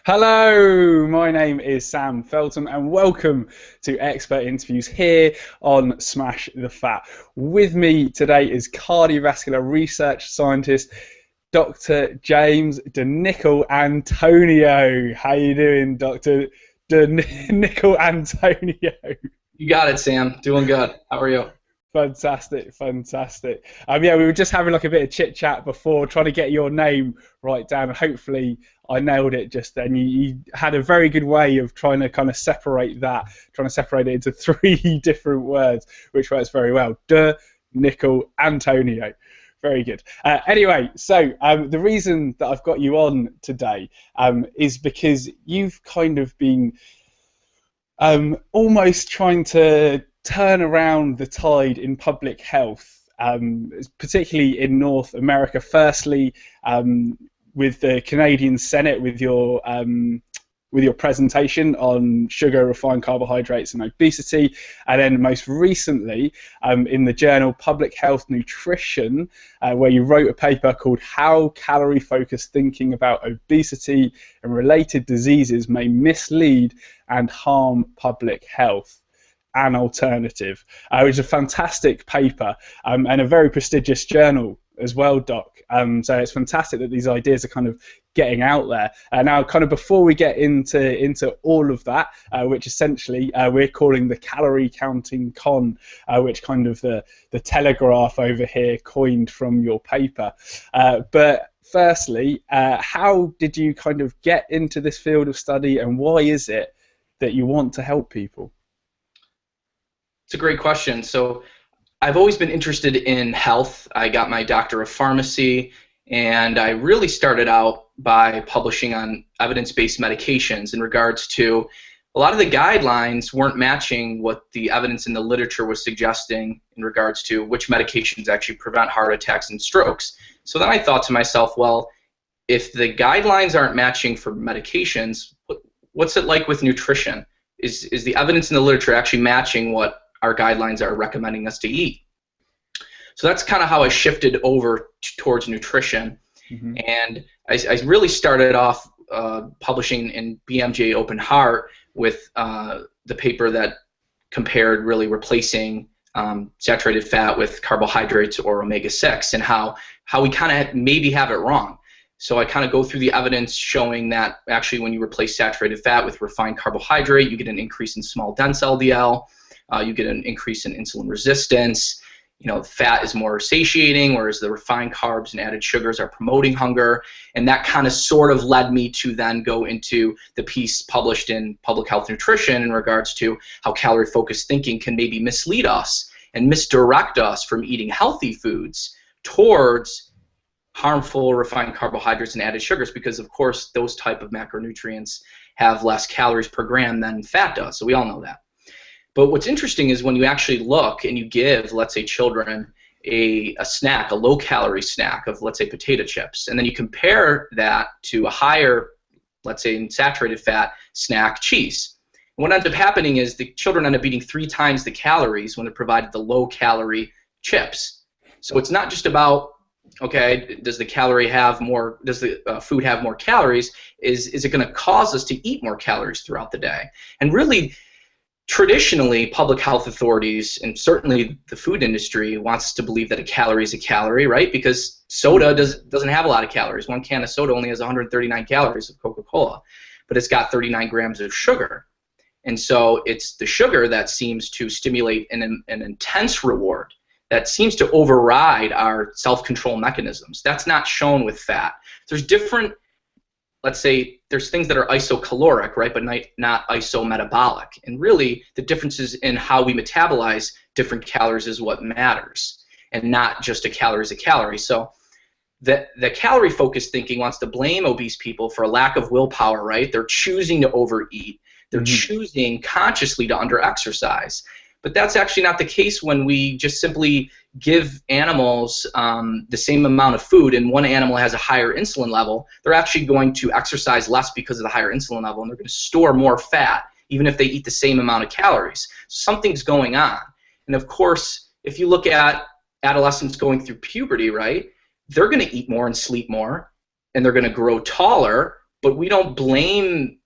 Hello, my name is Sam Feltham and welcome to Expert Interviews here on Smash the Fat. With me today is cardiovascular research scientist Dr. James DiNicolantonio. How you doing, Dr. DiNicolantonio? You got it, Sam. Doing good. How are you? Fantastic, fantastic. Yeah, we were just having like a bit of chit chat before, trying to get your name right down, and hopefully I nailed it just then. You had a very good way of trying to kind of separate that, trying to separate it into three different words, which works very well. Nicolantonio. Very good. Anyway, so the reason that I've got you on today is because you've kind of been almost trying to turn around the tide in public health, particularly in North America. Firstly, with the Canadian Senate, with your presentation on sugar, refined carbohydrates, and obesity, and then most recently in the journal Public Health Nutrition, where you wrote a paper called "How Calorie-Focused Thinking About Obesity and Related Diseases May Mislead and Harm Public Health: An Alternative," which is a fantastic paper and a very prestigious journal as well, Doc. So it's fantastic that these ideas are kind of getting out there. Now, kind of before we get into all of that, which essentially we're calling the calorie counting con, which kind of the Telegraph over here coined from your paper. But firstly, how did you kind of get into this field of study, and why is it that you want to help people? It's a great question. So I've always been interested in health. I got my doctor of pharmacy, and I really started out by publishing on evidence-based medications in regards to a lot of the guidelines weren't matching what the evidence in the literature was suggesting in regards to which medications actually prevent heart attacks and strokes. So then I thought to myself, well, if the guidelines aren't matching for medications, what's it like with nutrition? Is the evidence in the literature actually matching what our guidelines are recommending us to eat? So that's kind of how I shifted over towards nutrition. Mm-hmm. And I really started off publishing in BMJ Open Heart with the paper that compared really replacing saturated fat with carbohydrates or omega-6, and how we kind of maybe have it wrong. So I kind of go through the evidence showing that actually when you replace saturated fat with refined carbohydrate, you get an increase in small dense LDL, you get an increase in insulin resistance. You know, fat is more satiating, whereas the refined carbs and added sugars are promoting hunger. And that kind of sort of led me to then go into the piece published in Public Health Nutrition in regards to how calorie-focused thinking can maybe mislead us and misdirect us from eating healthy foods towards harmful refined carbohydrates and added sugars, because of course those type of macronutrients have less calories per gram than fat does. So we all know that. But what's interesting is when you actually look and you give, let's say, children a snack, a low-calorie snack of, let's say, potato chips, and then you compare that to a higher, let's say, saturated fat snack, cheese. And what ends up happening is the children end up eating 3 times the calories when they're provided the low-calorie chips. So it's not just about, okay, does the calorie have more? Does the food have more calories? Is it going to cause us to eat more calories throughout the day? And really, traditionally, public health authorities and certainly the food industry wants us to believe that a calorie is a calorie, right? Because soda doesn't have a lot of calories. One can of soda only has 139 calories of Coca-Cola, but it's got 39 grams of sugar. And so it's the sugar that seems to stimulate an intense reward that seems to override our self-control mechanisms. That's not shown with fat. There's different, let's say, there's things that are isocaloric, right, but not isometabolic. And really, the differences in how we metabolize different calories is what matters, and not just a calorie is a calorie. So the calorie-focused thinking wants to blame obese people for a lack of willpower, right? They're choosing to overeat. They're choosing consciously to under-exercise. But that's actually not the case when we just simply give animals the same amount of food, and one animal has a higher insulin level. They're actually going to exercise less because of the higher insulin level, and they're going to store more fat even if they eat the same amount of calories. Something's going on. And of course, if you look at adolescents going through puberty, right, they're going to eat more and sleep more, and they're going to grow taller, but we don't blame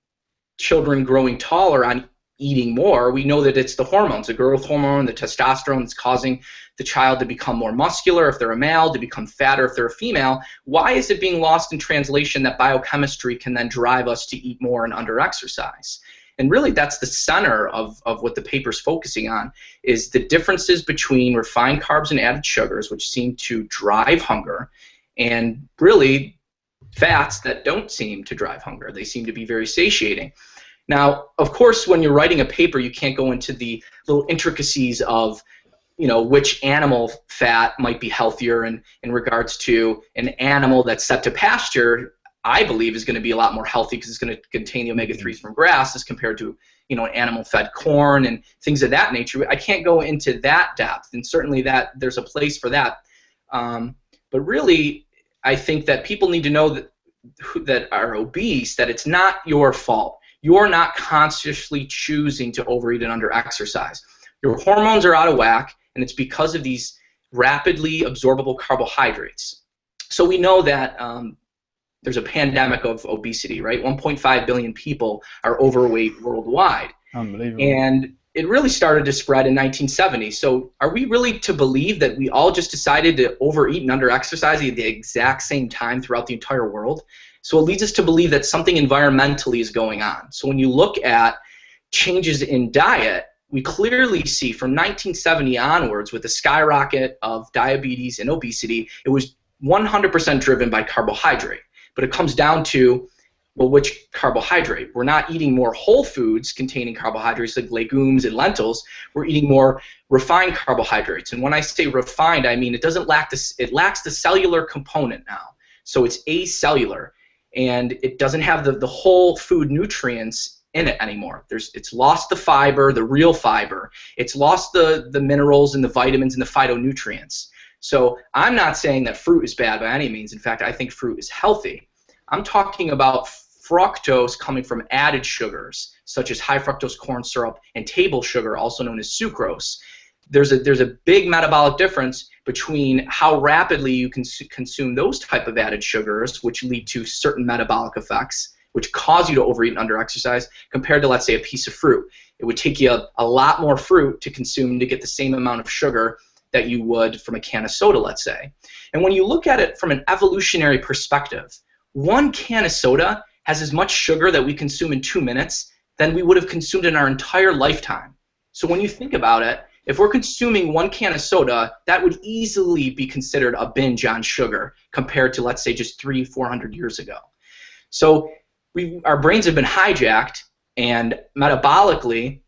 children growing taller on eating more. We know that it's the hormones, the growth hormone, the testosterone that's causing the child to become more muscular if they're a male, to become fatter if they're a female. Why is it being lost in translation that biochemistry can then drive us to eat more and under-exercise? And really that's the center of what the paper's focusing on, is the differences between refined carbs and added sugars, which seem to drive hunger, and really fats that don't seem to drive hunger. They seem to be very satiating. Now, of course, when you're writing a paper, you can't go into the little intricacies of, you know, which animal fat might be healthier in regards to an animal that's set to pasture. I believe is going to be a lot more healthy because it's going to contain the omega-3s from grass as compared to, you know, animal-fed corn and things of that nature. I can't go into that depth, and certainly that there's a place for that. But really, I think that people need to know that are obese, that it's not your fault. You're not consciously choosing to overeat and under-exercise. Your hormones are out of whack, and it's because of these rapidly absorbable carbohydrates. So we know that there's a pandemic of obesity, right? 1.5 billion people are overweight worldwide. Unbelievable. And it really started to spread in 1970. So are we really to believe that we all just decided to overeat and under-exercise at the exact same time throughout the entire world? So it leads us to believe that something environmentally is going on. So when you look at changes in diet, we clearly see from 1970 onwards, with the skyrocket of diabetes and obesity, it was 100% driven by carbohydrate. But it comes down to, well, which carbohydrate? We're not eating more whole foods containing carbohydrates like legumes and lentils. We're eating more refined carbohydrates. And when I say refined, I mean it lacks the cellular component now. So it's acellular, and it doesn't have the whole food nutrients in it anymore. It's lost the fiber, the real fiber. It's lost the minerals and the vitamins and the phytonutrients. So I'm not saying that fruit is bad by any means. In fact, I think fruit is healthy. I'm talking about fructose coming from added sugars, such as high fructose corn syrup and table sugar, also known as sucrose. There's a big metabolic difference between how rapidly you can consume those type of added sugars, which lead to certain metabolic effects, which cause you to overeat and under-exercise, compared to, let's say, a piece of fruit. It would take you a lot more fruit to consume to get the same amount of sugar that you would from a can of soda, let's say. And when you look at it from an evolutionary perspective, one can of soda has as much sugar that we consume in 2 minutes than we would have consumed in our entire lifetime. So when you think about it, if we're consuming one can of soda, that would easily be considered a binge on sugar compared to, let's say, just 300-400 years ago. So our brains have been hijacked, and metabolically,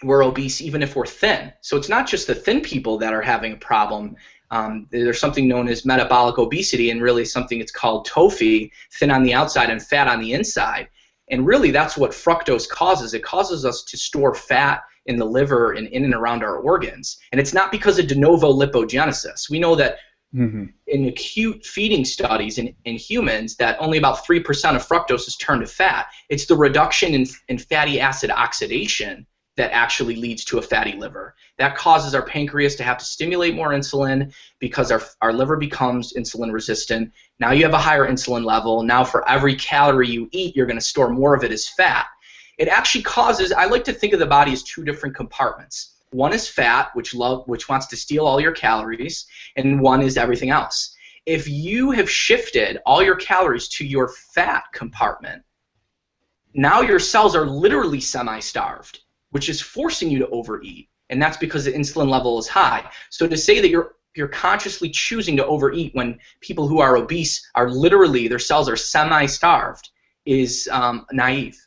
we're obese even if we're thin. So it's not just the thin people that are having a problem. There's something known as metabolic obesity, and really something it's called TOFI, thin on the outside and fat on the inside. And really that's what fructose causes. It causes us to store fat in the liver and in and around our organs. And it's not because of de novo lipogenesis. We know that in acute feeding studies in humans that only about 3% of fructose is turned to fat. It's the reduction in fatty acid oxidation that actually leads to a fatty liver. That causes our pancreas to have to stimulate more insulin because our liver becomes insulin resistant. Now you have a higher insulin level. Now for every calorie you eat, you're going to store more of it as fat. It actually causes, I like to think of the body as two different compartments. One is fat, which wants to steal all your calories, and one is everything else. If you have shifted all your calories to your fat compartment, now your cells are literally semi-starved, which is forcing you to overeat, and that's because the insulin level is high. So to say that you're consciously choosing to overeat when people who are obese are literally, their cells are semi-starved, is naive.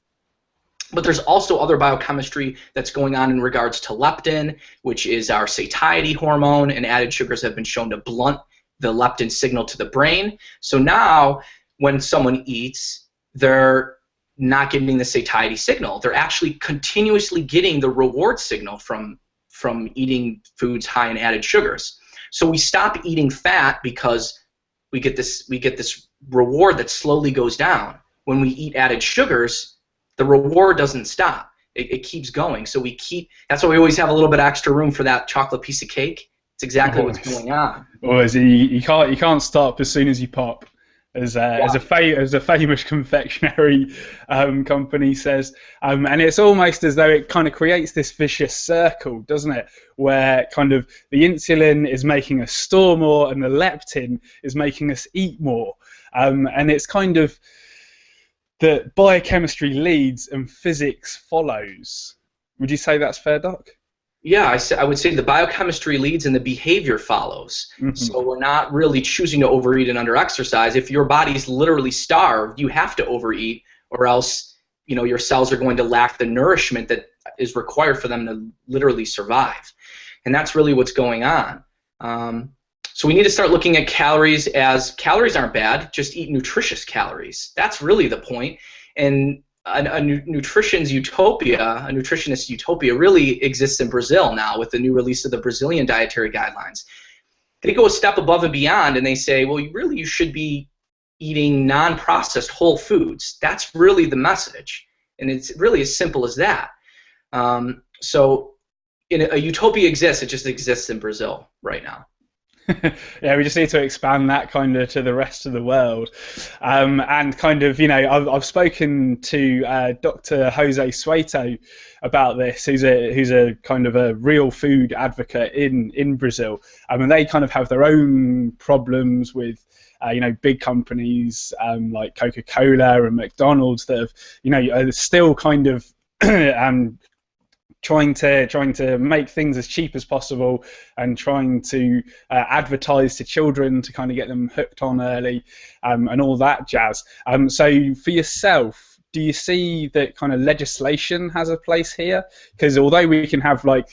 But there's also other biochemistry that's going on in regards to leptin, which is our satiety hormone, and added sugars have been shown to blunt the leptin signal to the brain. So now when someone eats, they're not getting the satiety signal. They're actually continuously getting the reward signal from eating foods high in added sugars. So we stop eating fat because we get this reward that slowly goes down. When we eat added sugars, the reward doesn't stop. It keeps going. So that's why we always have a little bit extra room for that chocolate piece of cake. It's exactly what's going on. Or is you can't stop as soon as you pop. as a famous confectionery company says, and it's almost as though it kind of creates this vicious circle, doesn't it? Where kind of the insulin is making us store more, and the leptin is making us eat more, and it's kind of that biochemistry leads and physics follows. Would you say that's fair, Doc? Yeah, I would say the biochemistry leads and the behavior follows. Mm-hmm. So we're not really choosing to overeat and underexercise. If your body's literally starved, you have to overeat, or else your cells are going to lack the nourishment that is required for them to literally survive. And that's really what's going on. So we need to start looking at calories as calories aren't bad, just eat nutritious calories. That's really the point. And a nutritionist utopia really exists in Brazil now with the new release of the Brazilian dietary guidelines. They go a step above and beyond, and they say, well, you should be eating non-processed whole foods. That's really the message, and it's really as simple as that. So a utopia exists, it just exists in Brazil right now. Yeah, we just need to expand that kind of to the rest of the world, and kind of I've spoken to Dr. Jose Sueto about this, who's a kind of a real food advocate in Brazil, and they kind of have their own problems with big companies like Coca-Cola and McDonald's that have are still kind of trying to make things as cheap as possible, and trying to advertise to children to kind of get them hooked on early, and all that jazz. So for yourself, do you see that kind of legislation has a place here? Because although we can have like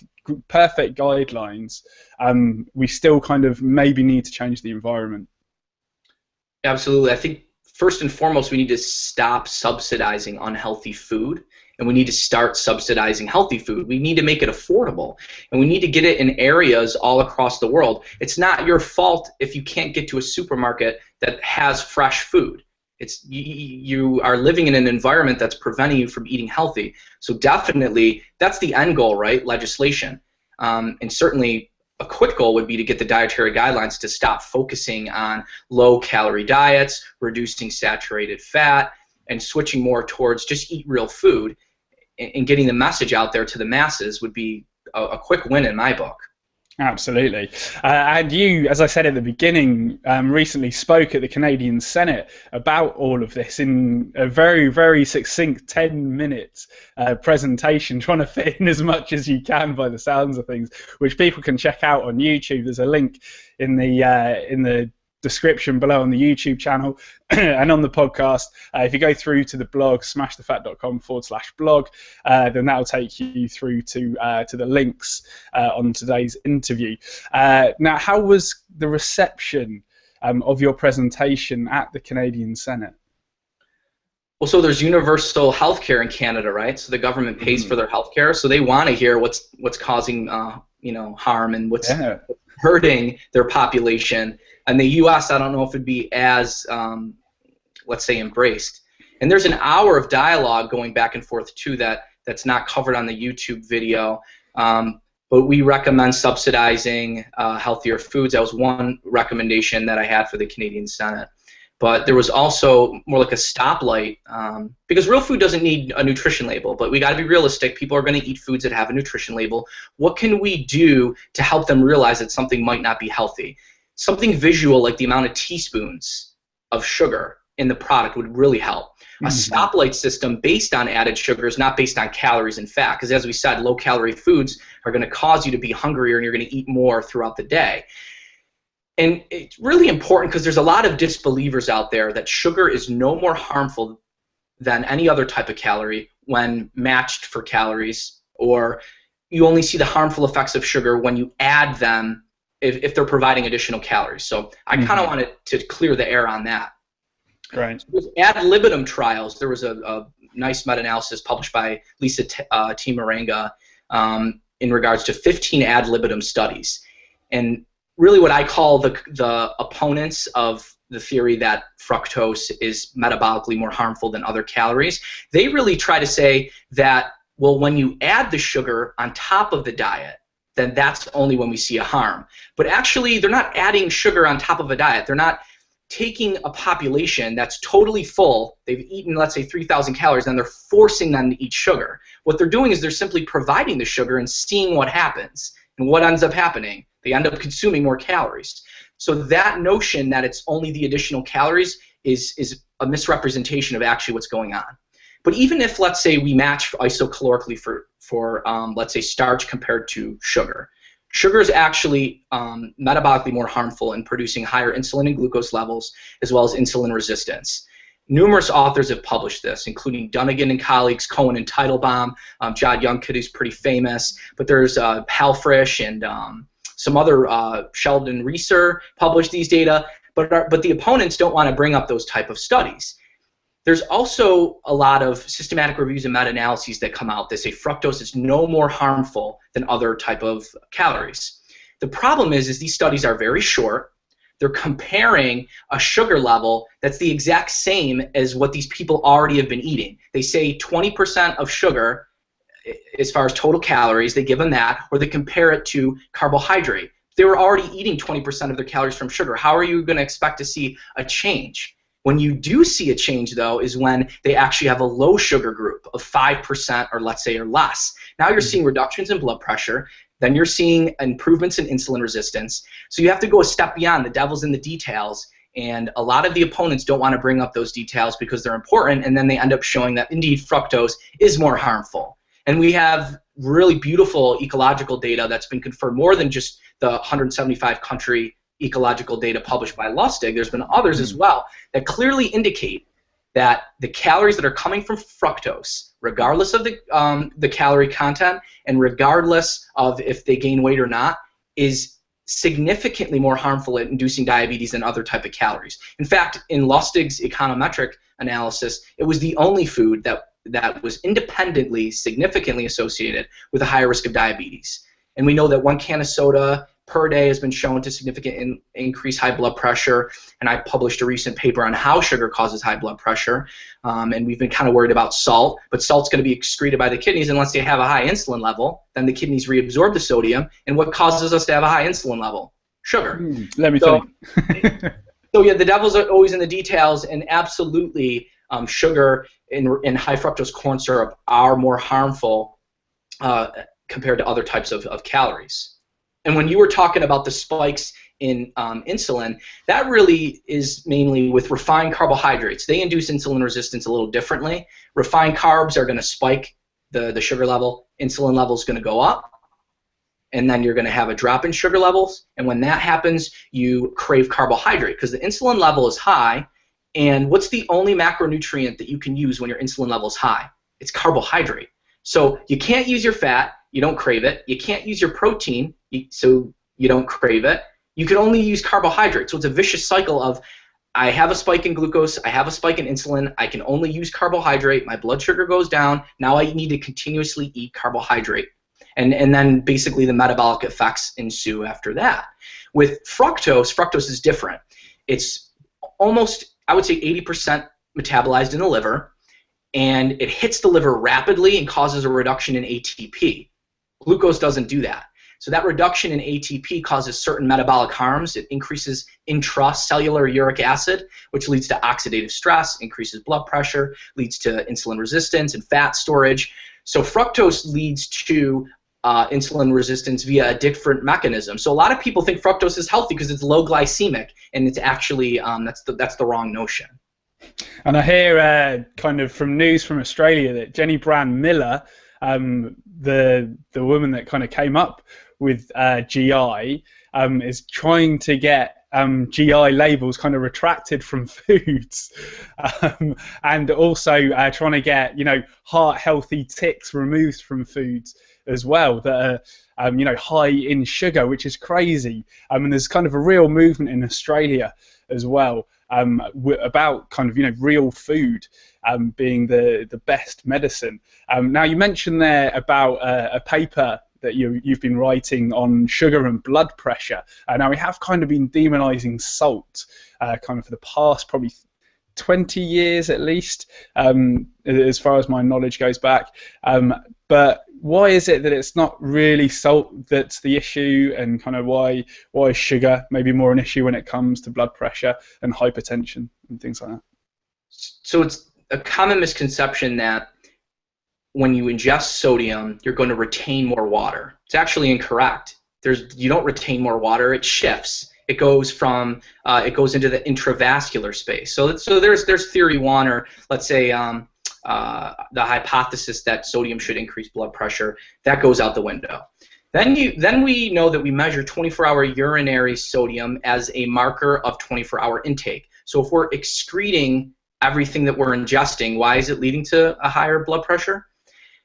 perfect guidelines, we still kind of maybe need to change the environment. Absolutely. I think first and foremost, we need to stop subsidizing unhealthy food, and we need to start subsidizing healthy food. We need to make it affordable, and we need to get it in areas all across the world. It's not your fault if you can't get to a supermarket that has fresh food. You are living in an environment that's preventing you from eating healthy. So definitely, that's the end goal, right? Legislation. And certainly, a quick goal would be to get the dietary guidelines to stop focusing on low-calorie diets, reducing saturated fat, and switching more towards just eat real food, and getting the message out there to the masses would be a quick win in my book. Absolutely. And you, as I said at the beginning, recently spoke at the Canadian Senate about all of this in a very, very succinct 10-minute presentation, trying to fit in as much as you can by the sounds of things, which people can check out on YouTube. There's a link in the description below on the YouTube channel and on the podcast. If you go through to the blog, smashthefat.com/blog, then that'll take you through to the links on today's interview. Now, how was the reception of your presentation at the Canadian Senate? Well, so there's universal health care in Canada, right? So the government pays for their health care, so they want to hear what's causing harm and what's hurting their population. And the U.S., I don't know if it'd be as, let's say, embraced. And there's an hour of dialogue going back and forth, too, that's not covered on the YouTube video. But we recommend subsidizing healthier foods. That was one recommendation that I had for the Canadian Senate. But there was also more like a stoplight, because real food doesn't need a nutrition label, but we got to be realistic. People are going to eat foods that have a nutrition label. What can we do to help them realize that something might not be healthy? Something visual like the amount of teaspoons of sugar in the product would really help. A stoplight system based on added sugars, not based on calories and fat, because as we said, low-calorie foods are going to cause you to be hungrier and you're going to eat more throughout the day. And it's really important because there's a lot of disbelievers out there that sugar is no more harmful than any other type of calorie when matched for calories, or you only see the harmful effects of sugar when you add them if they're providing additional calories. So I kind of wanted to clear the air on that. Right. With ad libitum trials, there was a nice meta-analysis published by Lisa T. Morenga in regards to 15 ad libitum studies. And really what I call the opponents of the theory that fructose is metabolically more harmful than other calories, they really try to say that, well, when you add the sugar on top of the diet, then that's only when we see a harm. But actually, they're not adding sugar on top of a diet. They're not taking a population that's totally full, they've eaten, let's say, 3,000 calories, and they're forcing them to eat sugar. What they're doing is they're simply providing the sugar and seeing what happens. And what ends up happening? They end up consuming more calories. So that notion that it's only the additional calories is a misrepresentation of actually what's going on. But even if, let's say, we match isocalorically for let's say, starch compared to sugar, sugar is actually metabolically more harmful in producing higher insulin and glucose levels, as well as insulin resistance. Numerous authors have published this, including Dunnigan and colleagues, Cohen and Teitelbaum, Jod Youngkid, who's pretty famous, but there's Halfrish and some other, Sheldon Reeser published these data, but the opponents don't want to bring up those type of studies. There's also a lot of systematic reviews and meta-analyses that come out that say fructose is no more harmful than other type of calories. The problem is these studies are very short. They're comparing a sugar level that's the exact same as what these people already have been eating. They say 20% of sugar as far as total calories, they give them that, or they compare it to carbohydrate. They were already eating 20% of their calories from sugar. How are you going to expect to see a change? When you do see a change, though, is when they actually have a low sugar group of 5% or, let's say, or less. Now you're seeing reductions in blood pressure. Then you're seeing improvements in insulin resistance. So you have to go a step beyond. The devil's in the details. And a lot of the opponents don't want to bring up those details because they're important, and then they end up showing that, indeed, fructose is more harmful. And we have really beautiful ecological data that's been confirmed, more than just the 175 country ecological data published by Lustig. There's been others as well that clearly indicate that the calories that are coming from fructose, regardless of the calorie content and regardless of if they gain weight or not, is significantly more harmful at inducing diabetes than other type of calories. In fact, in Lustig's econometric analysis, it was the only food that was independently significantly associated with a higher risk of diabetes. And we know that 1 can of soda per day has been shown to significantly increase high blood pressure, and I published a recent paper on how sugar causes high blood pressure, and we've been kind of worried about salt, but salt's going to be excreted by the kidneys unless they have a high insulin level. Then the kidneys reabsorb the sodium, and what causes us to have a high insulin level? Sugar. Let me tell you. So yeah, the devil's always in the details, and absolutely sugar and high fructose corn syrup are more harmful compared to other types of calories. And when you were talking about the spikes in insulin, that really is mainly with refined carbohydrates. They induce insulin resistance a little differently. Refined carbs are going to spike the sugar level. Insulin level is going to go up, and then you're going to have a drop in sugar levels. And when that happens, you crave carbohydrate because the insulin level is high. And what's the only macronutrient that you can use when your insulin level is high? It's carbohydrate. So you can't use your fat. You don't crave it. You can't use your protein, so you don't crave it. You can only use carbohydrates. So it's a vicious cycle of, I have a spike in glucose, I have a spike in insulin, I can only use carbohydrate, my blood sugar goes down, now I need to continuously eat carbohydrate. And then basically the metabolic effects ensue after that. With fructose, fructose is different. It's almost, I would say, 80% metabolized in the liver, and it hits the liver rapidly and causes a reduction in ATP. Glucose doesn't do that. So that reduction in ATP causes certain metabolic harms. It increases intracellular uric acid, which leads to oxidative stress, increases blood pressure, leads to insulin resistance and fat storage. So fructose leads to insulin resistance via a different mechanism. So a lot of people think fructose is healthy because it's low glycemic, and it's actually that's the wrong notion. And I hear kind of from news from Australia that Jenny Brand Miller, the woman that kind of came up with GI, is trying to get GI labels kind of retracted from foods, and also trying to get, heart healthy ticks removed from foods as well that are high in sugar, which is crazy. And there's kind of a real movement in Australia as well about kind of real food being the best medicine. Now you mentioned there about a paper that you've been writing on sugar and blood pressure. Now we have kind of been demonizing salt kind of for the past probably 20 years at least, as far as my knowledge goes back. But why is it that it's not really salt that's the issue, and kind of why is sugar maybe more an issue when it comes to blood pressure and hypertension and things like that? So it's a common misconception that when you ingest sodium, you're going to retain more water. It's actually incorrect. You don't retain more water. It shifts. It goes from it goes into the intravascular space. So there's theory one, or let's say the hypothesis that sodium should increase blood pressure. That goes out the window. Then we know that we measure 24-hour urinary sodium as a marker of 24-hour intake. So if we're excreting everything that we're ingesting, why is it leading to a higher blood pressure?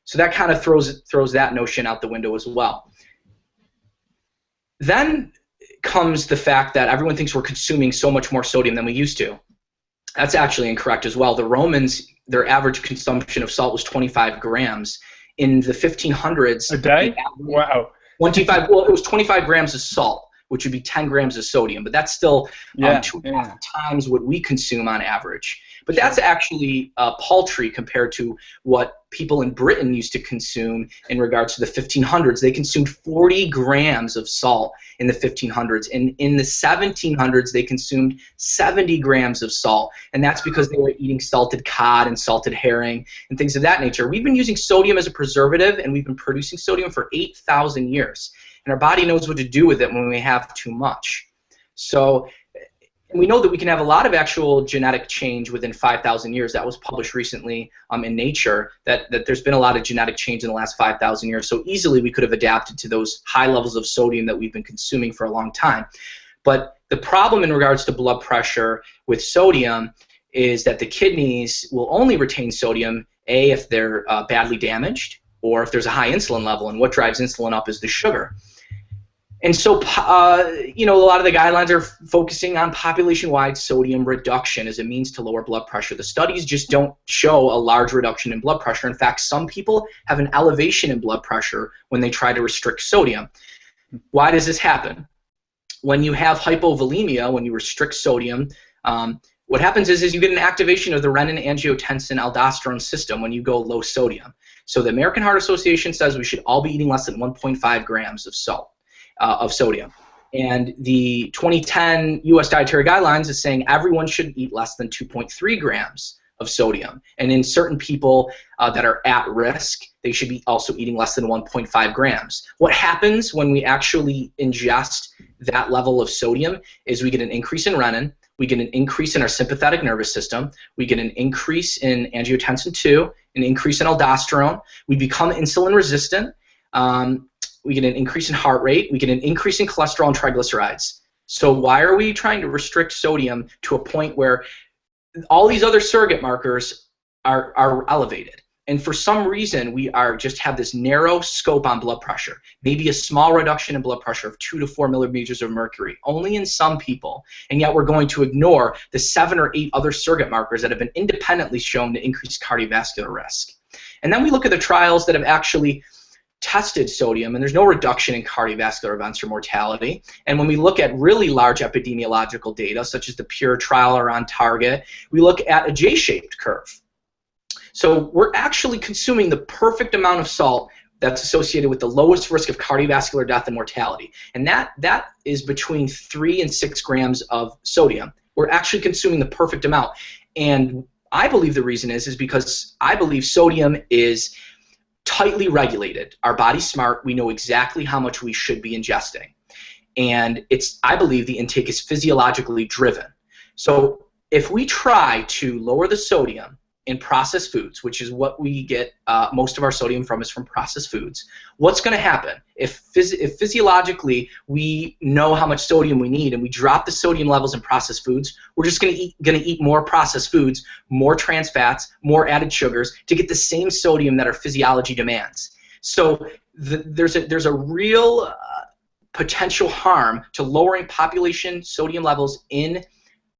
So that kind of throws that notion out the window as well. Then comes the fact that everyone thinks we're consuming so much more sodium than we used to. That's actually incorrect as well. The Romans, their average consumption of salt was 25 grams. In the 1500s, a day? Wow. 25. Well, it was 25 grams of salt, which would be 10 grams of sodium, but that's still 2.5 times what we consume on average. But that's actually paltry compared to what people in Britain used to consume in regards to the 1500s. They consumed 40 grams of salt in the 1500s. And in the 1700s, they consumed 70 grams of salt. And that's because they were eating salted cod and salted herring and things of that nature. We've been using sodium as a preservative, and we've been producing sodium for 8,000 years. And our body knows what to do with it when we have too much. So we know that we can have a lot of actual genetic change within 5,000 years. That was published recently in Nature, that there's been a lot of genetic change in the last 5,000 years. So easily we could have adapted to those high levels of sodium that we've been consuming for a long time. But the problem in regards to blood pressure with sodium is that the kidneys will only retain sodium, A, if they're badly damaged, or if there's a high insulin level. And what drives insulin up is the sugar. And so, a lot of the guidelines are focusing on population-wide sodium reduction as a means to lower blood pressure. The studies just don't show a large reduction in blood pressure. In fact, some people have an elevation in blood pressure when they try to restrict sodium. Why does this happen? When you have hypovolemia, when you restrict sodium, what happens is you get an activation of the renin-angiotensin-aldosterone system when you go low sodium. So the American Heart Association says we should all be eating less than 1.5 grams of salt. Of sodium. And the 2010 U.S. Dietary Guidelines is saying everyone should eat less than 2.3 grams of sodium. And in certain people that are at risk, they should be also eating less than 1.5 grams. What happens when we actually ingest that level of sodium is we get an increase in renin, we get an increase in our sympathetic nervous system, we get an increase in angiotensin II, an increase in aldosterone, we become insulin resistant, we get an increase in heart rate, we get an increase in cholesterol and triglycerides. So why are we trying to restrict sodium to a point where all these other surrogate markers are elevated? And for some reason, we just have this narrow scope on blood pressure, maybe a small reduction in blood pressure of 2 to 4 millimeters of mercury, only in some people, and yet we're going to ignore the 7 or 8 other surrogate markers that have been independently shown to increase cardiovascular risk. And then we look at the trials that have actually tested sodium, and there's no reduction in cardiovascular events or mortality. And when we look at really large epidemiological data, such as the PURE trial or on Target, we look at a J-shaped curve. So we're actually consuming the perfect amount of salt that's associated with the lowest risk of cardiovascular death and mortality. And that is between 3 and 6 grams of sodium. We're actually consuming the perfect amount. And I believe the reason is because I believe sodium is tightly regulated. Our body's smart. We know exactly how much we should be ingesting. And I believe the intake is physiologically driven. So if we try to lower the sodium in processed foods, which is what we get most of our sodium from, is from processed foods, what's going to happen? If physiologically we know how much sodium we need and we drop the sodium levels in processed foods, we're just going to eat more processed foods, more trans fats, more added sugars to get the same sodium that our physiology demands. So there's a real potential harm to lowering population sodium levels in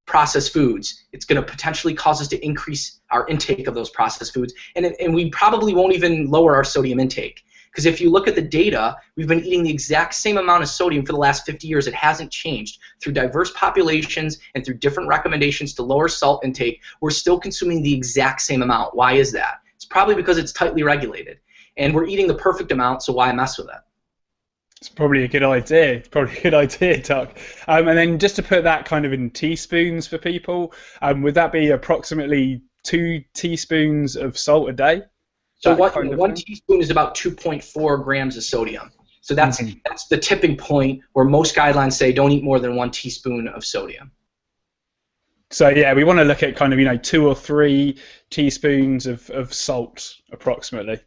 processed foods. It's going to potentially cause us to increase our intake of those processed foods, and we probably won't even lower our sodium intake. Because if you look at the data, we've been eating the exact same amount of sodium for the last 50 years. It hasn't changed. Through diverse populations and through different recommendations to lower salt intake, we're still consuming the exact same amount. Why is that? It's probably because it's tightly regulated. and we're eating the perfect amount, so why mess with it? It's probably a good idea. It's probably a good idea, Doc. And then just to put that kind of in teaspoons for people, would that be approximately 2 teaspoons of salt a day? So one teaspoon is about 2.4 grams of sodium. So that's the tipping point where most guidelines say don't eat more than 1 teaspoon of sodium. So yeah, we want to look at kind of 2 or 3 teaspoons of salt approximately.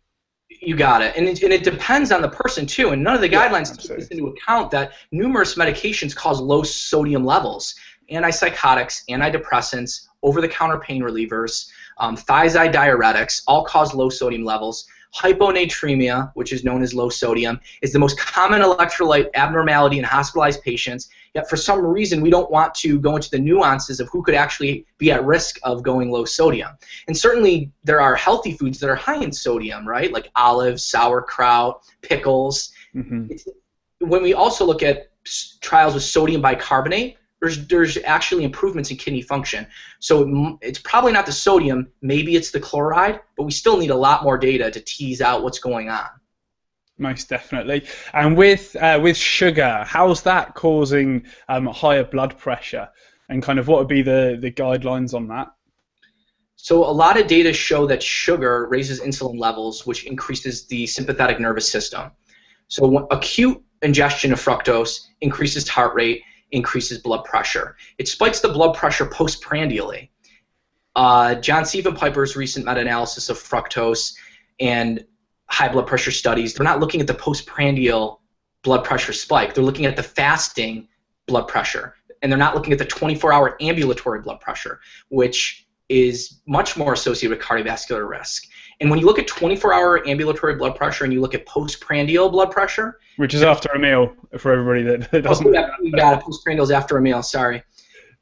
You got it. And it depends on the person too, and none of the guidelines take this into account that numerous medications cause low sodium levels. Antipsychotics, antidepressants, over-the-counter pain relievers, thiazide diuretics all cause low sodium levels. Hyponatremia, which is known as low sodium, is the most common electrolyte abnormality in hospitalized patients, yet for some reason we don't want to go into the nuances of who could actually be at risk of going low sodium. And certainly there are healthy foods that are high in sodium, right, like olives, sauerkraut, pickles. When we also look at trials with sodium bicarbonate, there's actually improvements in kidney function. So it's probably not the sodium, maybe it's the chloride, but we still need a lot more data to tease out what's going on. Most definitely. And with sugar, how's that causing higher blood pressure? And kind of what would be the guidelines on that? So a lot of data show that sugar raises insulin levels, which increases the sympathetic nervous system. So acute ingestion of fructose increases heart rate, increases blood pressure. It spikes the blood pressure postprandially. John Sievenpiper's recent meta-analysis of fructose and high blood pressure studies, they're not looking at the postprandial blood pressure spike. They're looking at the fasting blood pressure, and they're not looking at the 24-hour ambulatory blood pressure, which is much more associated with cardiovascular risk. And when you look at 24-hour ambulatory blood pressure and you look at postprandial blood pressure, which is after a meal for everybody that doesn't. You got it. Postprandial is after a meal. Sorry.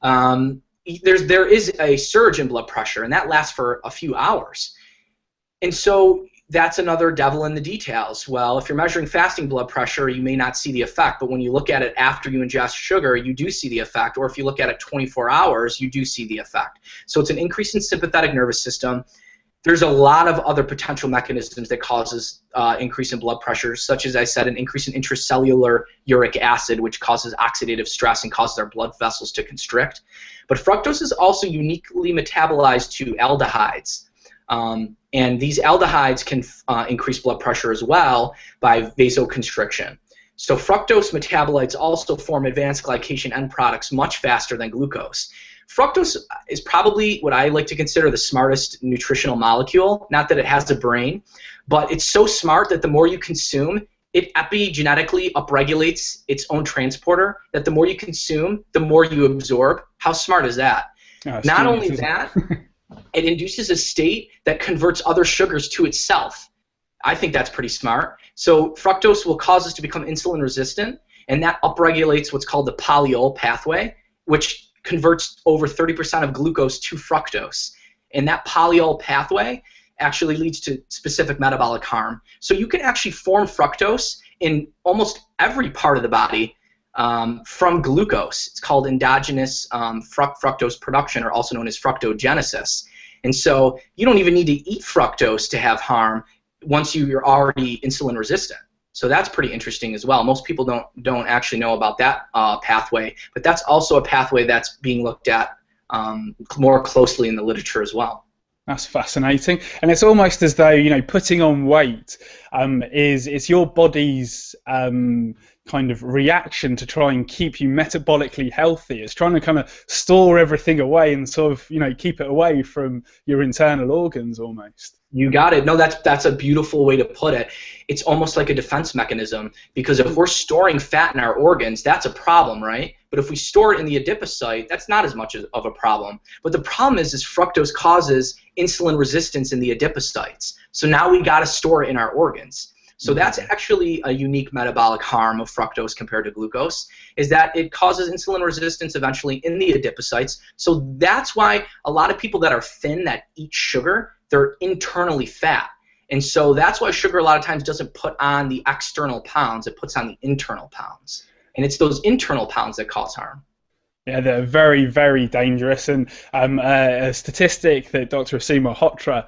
There is a surge in blood pressure, and that lasts for a few hours. And so that's another devil in the details. Well, if you're measuring fasting blood pressure, you may not see the effect, but when you look at it after you ingest sugar, you do see the effect. Or if you look at it 24 hours, you do see the effect. So it's an increase in sympathetic nervous system. There's a lot of other potential mechanisms that causes increase in blood pressure, such as I said, an increase in intracellular uric acid, which causes oxidative stress and causes our blood vessels to constrict. But fructose is also uniquely metabolized to aldehydes. And these aldehydes can increase blood pressure as well by vasoconstriction. So fructose metabolites also form advanced glycation end products much faster than glucose. Fructose is probably what I like to consider the smartest nutritional molecule. Not that it has a brain, but it's so smart that the more you consume, it epigenetically upregulates its own transporter, that the more you consume, the more you absorb. How smart is that? Not only that, it induces a state that converts other sugars to itself. I think that's pretty smart. So fructose will cause us to become insulin resistant, and that upregulates what's called the Polyol Pathway, which converts over 30% of glucose to fructose. And that Polyol Pathway actually leads to specific metabolic harm. So you can actually form fructose in almost every part of the body from glucose. It's called endogenous fructose production, or also known as fructogenesis. And so you don't even need to eat fructose to have harm once you're already insulin resistant. So that's pretty interesting as well. Most people don't actually know about that pathway, but that's also a pathway that's being looked at more closely in the literature as well. That's fascinating, and it's almost as though putting on weight is your body's kind of reaction to try and keep you metabolically healthy. It's trying to kind of store everything away and sort of keep it away from your internal organs almost. You got it. No, that's a beautiful way to put it. It's almost like a defense mechanism, because if we're storing fat in our organs, that's a problem, right? But if we store it in the adipocyte, that's not as much of a problem. But the problem is fructose causes insulin resistance in the adipocytes. So now we got to store it in our organs. So that's actually a unique metabolic harm of fructose compared to glucose, is that it causes insulin resistance eventually in the adipocytes. So that's why a lot of people that are thin that eat sugar, they're internally fat. And so that's why sugar a lot of times doesn't put on the external pounds, it puts on the internal pounds. And it's those internal pounds that cause harm. Yeah, they're very, very dangerous. And a statistic that Dr. Asuma Hotra,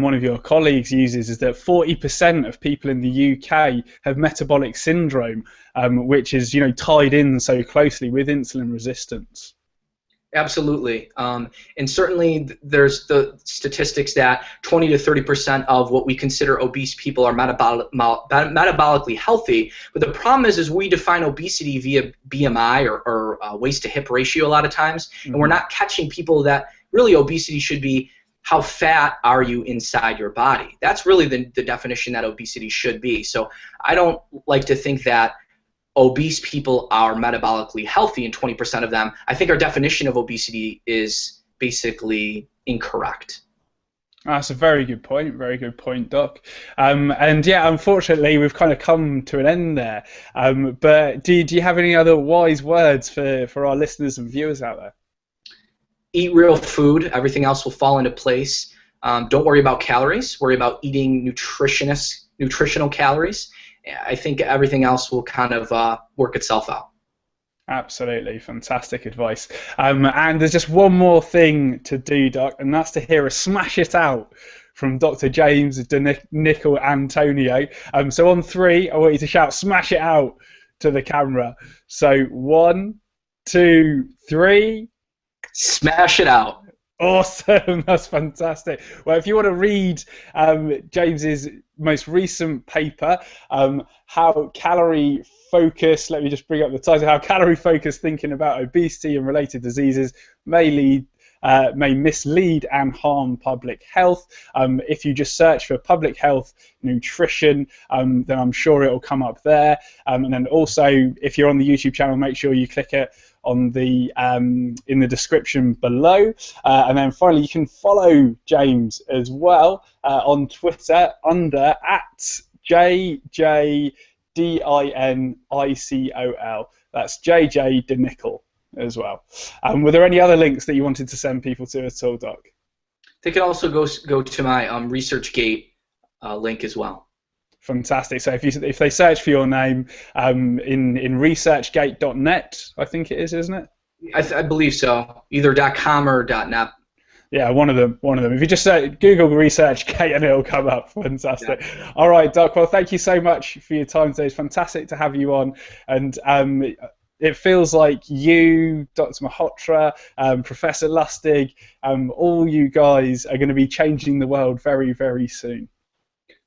one of your colleagues, uses is that 40% of people in the UK have metabolic syndrome, which is, tied in so closely with insulin resistance. Absolutely. And certainly there's the statistics that 20 to 30% of what we consider obese people are metabolically healthy. But the problem is we define obesity via BMI or waist to hip ratio a lot of times, and we're not catching people that really obesity should be how fat are you inside your body. That's really the definition that obesity should be. So I don't like to think that obese people are metabolically healthy and 20% of them. I think our definition of obesity is basically incorrect. That's a very good point, Doc. And yeah, unfortunately, we've kind of come to an end there. But do you have any other wise words for our listeners and viewers out there? Eat real food. Everything else will fall into place. Don't worry about calories. Worry about eating nutritional calories. I think everything else will kind of work itself out. Absolutely, fantastic advice. And there's just one more thing to do, Doc, and that's to hear a smash it out from Dr. James DiNicolantonio. So on 3, I want you to shout "smash it out" to the camera. So 1, 2, 3. Smash it out. Awesome, that's fantastic. Well, if you want to read James's most recent paper, how calorie focused, let me just bring up the title, how calorie focused thinking about obesity and related diseases may mislead and harm public health. If you just search for public health nutrition, then I'm sure it will come up there. And then also, if you're on the YouTube channel, make sure you click it on the in the description below. And then finally, you can follow James as well on Twitter under @JJDINICOL. That's JJ DiNicol as well. Were there any other links that you wanted to send people to at all, Doc? They could also go to my ResearchGate link as well. Fantastic. So if they search for your name in researchgate.net, I think it is, isn't it? I believe so. Either .com or .net. Yeah, one of them. If you just Google ResearchGate and it'll come up. Fantastic. Yeah. All right, Doc. Well, thank you so much for your time today. It's fantastic to have you on. And it feels like you, Dr. Malhotra, Professor Lustig, all you guys are going to be changing the world very, very soon.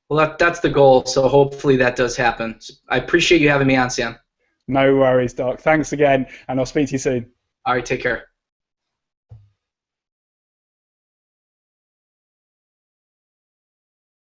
Well, that's the goal, so hopefully that does happen. I appreciate you having me on, Sam. No worries, Doc. Thanks again, and I'll speak to you soon. All right, take care.